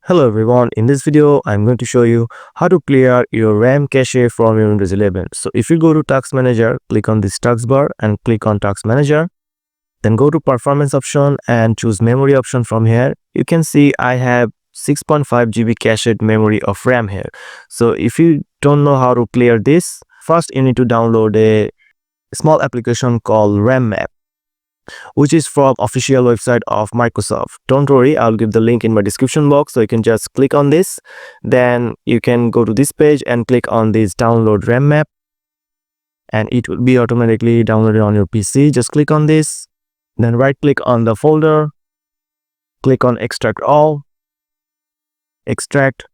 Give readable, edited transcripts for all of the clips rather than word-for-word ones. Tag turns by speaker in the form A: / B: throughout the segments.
A: Hello everyone, in this video I'm going to show you how to clear your RAM cache from your Windows 11. So if you go to Task Manager, click on this task bar and click on Task Manager. Then go to Performance option and choose Memory option from here. You can see I have 6.5 GB cached memory of RAM here. So if you don't know how to clear this, first you need to download a small application called RAM Map, which is from official website of Microsoft. Don't worry, I'll give the link in my description box, so you can just click on this. Then you can go to this page and click on this download RAM map, and it will be automatically downloaded on your PC. Just click on this, then right click on the folder, click on extract all, extract,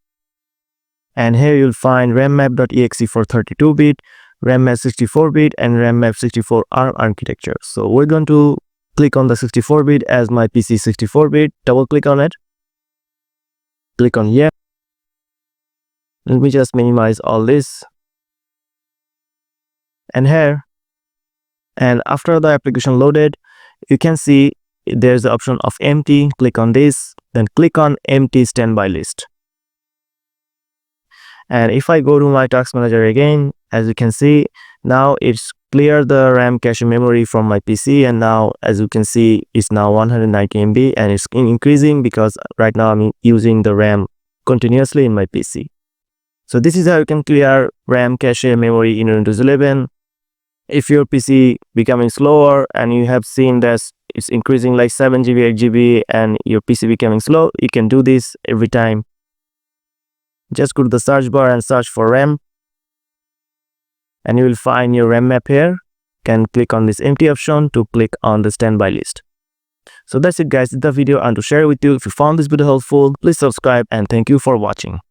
A: and here you'll find rammap.exe for 32-bit, RAM map 64-bit, and RAM map 64 ARM architecture. So we're going to click on the 64-bit as my PC 64-bit. Double click on it. Click on yeah. Let me just minimize all this. And here, and after the application loaded, you can see there's the option of empty. Click on this, then click on empty standby list. And if I go to my task manager again, as you can see, now it's cleared the RAM cache memory from my PC, and now as you can see it's now 190 MB, and it's increasing because right now I'm using the RAM continuously in my PC. So this is how you can clear RAM cache memory in Windows 11. If your PC becoming slower and you have seen that it's increasing like 7 GB, 8 GB, and your PC becoming slow, you can do this every time. Just go to the search bar and search for RAM, and you will find your RAM map here. You can click on this empty option to click on the standby list. So that's it guys, it's the video and to share with you. If you found this video helpful, please subscribe, and thank you for watching.